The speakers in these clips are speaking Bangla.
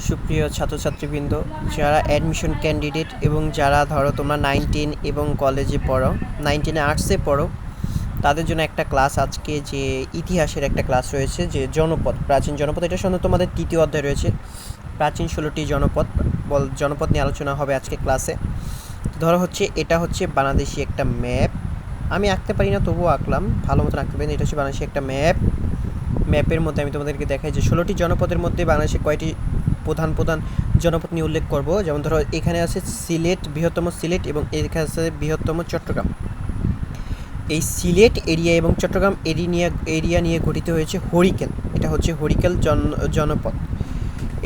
সুপ্রিয় ছাত্রছাত্রীবৃন্দ, যারা অ্যাডমিশন ক্যান্ডিডেট এবং যারা ধরো তোমরা 9-10 এবং কলেজে পড়ো, 9-10 আর্টসে পড়ো, তাদের জন্য একটা ক্লাস আজকে, যে ইতিহাসের একটা ক্লাস রয়েছে, যে জনপদ, প্রাচীন জনপদ। এটা সাধারণত তোমাদের তৃতীয় অধ্যায় রয়েছে, প্রাচীন 16টি জনপদ নিয়ে আলোচনা হবে আজকে ক্লাসে। ধরো হচ্ছে এটা হচ্ছে বাংলাদেশি একটা ম্যাপ, আমি আঁকতে পারি না তবুও আঁকলাম, ভালো মতন আঁকতে পারি না। এটা হচ্ছে বাংলাদেশি একটা ম্যাপের মধ্যে আমি তোমাদেরকে দেখাই যে 16টি জনপদের মধ্যে বাংলাদেশে কয়টি প্রধান জনপদ নিয়ে উল্লেখ করব। যেমন ধরো এখানে আছে সিলেট, বৃহত্তম সিলেট, এবং এখানে আছে বৃহত্তম চট্টগ্রাম। এই সিলেট এরিয়া এবং চট্টগ্রাম এরিয়া নিয়ে গঠিত হয়েছে হরিকেল। এটা হচ্ছে হরিকেল জনপদ,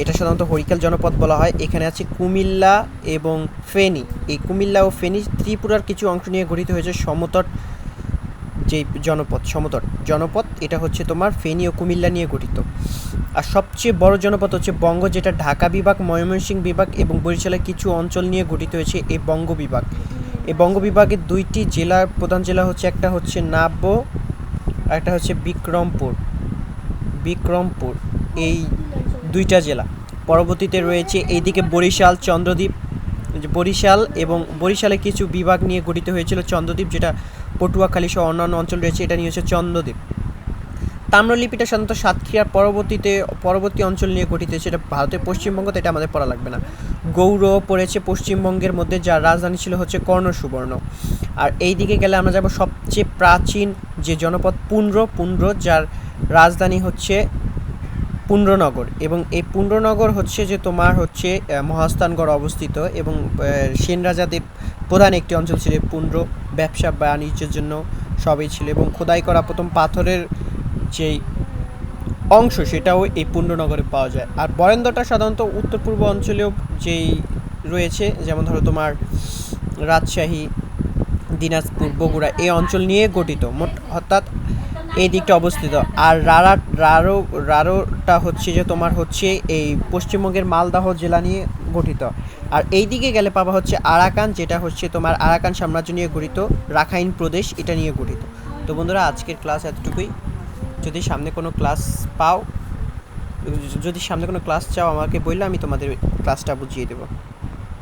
এটা সাধারণত হরিকেল জনপদ বলা হয়। এখানে আছে কুমিল্লা এবং ফেনী। এই কুমিল্লা ও ফেনী ত্রিপুরার কিছু অংশ নিয়ে গঠিত হয়েছে সমতট যেই সমতট জনপদ, এটা হচ্ছে তোমার ফেনী ও কুমিল্লা নিয়ে গঠিত। আর সবচেয়ে বড় জনপদ হচ্ছে বঙ্গ, যেটা ঢাকা বিভাগ, ময়মনসিংহ বিভাগ এবং বরিশালের কিছু অঞ্চল নিয়ে গঠিত হয়েছে এই বঙ্গ বিভাগ। এই বঙ্গ বিভাগের দুইটি জেলা, প্রধান জেলা হচ্ছে, একটা হচ্ছে নাব্য আর একটা হচ্ছে বিক্রমপুর। এই দুইটা জেলা। পরবর্তীতে রয়েছে এইদিকে বরিশাল, চন্দ্রদ্বীপ, বরিশালে কিছু বিভাগ নিয়ে গঠিত হয়েছিল চন্দ্রদ্বীপ, যেটা পটুয়াখালী সহ অন্যান্য অঞ্চল রয়েছে, এটা নিয়ে হচ্ছে চন্দ্রদ্বীপ। তাম্রলিপিটা সাধারণত সাতক্ষীরার পরবর্তী অঞ্চল নিয়ে গঠিত, সেটা ভারতের পশ্চিমবঙ্গ, তো এটা আমাদের পড়া লাগবে না। গৌড় পড়েছে পশ্চিমবঙ্গের মধ্যে, যার রাজধানী ছিল হচ্ছে কর্ণসুবর্ণ। আর এই দিকে গেলে আমরা যাব সবচেয়ে প্রাচীন যে জনপদ পুন্ড্র, যার রাজধানী হচ্ছে পুন্ড্রনগর, এবং এই পুন্ড্রনগর হচ্ছে যে তোমার হচ্ছে মহাস্থানগড় অবস্থিত, এবং সেন রাজাদের প্রধান একটি অঞ্চল ছিল পুন্ড্র, ব্যবসা বাণিজ্যের জন্য সবই ছিল, এবং খোদাই করা প্রথম পাথরের যেই অংশ সেটাও এই পুন্ড্রনগরে পাওয়া যায়। আর বরেন্দ্রটা সাধারণত উত্তর পূর্ব অঞ্চলেও যেই রয়েছে, যেমন ধরো তোমার রাজশাহী, দিনাজপুর, বগুড়া এই অঞ্চল নিয়ে গঠিত, অর্থাৎ এই দিকটা অবস্থিত। আর রারোটা হচ্ছে যে তোমার হচ্ছে এই পশ্চিমবঙ্গের মালদহ জেলা নিয়ে গঠিত। আর এই দিকে গেলে পাবা হচ্ছে আরাকান, যেটা হচ্ছে তোমার আরাকান সাম্রাজ্য নিয়ে গঠিত, রাখাইন প্রদেশ এটা নিয়ে গঠিত। তো বন্ধুরা, আজকের ক্লাস এতটুকুই। যদি সামনে কোনো ক্লাস চাও আমাকে বললে আমি তোমাদের ক্লাসটা বুঝিয়ে দেবো।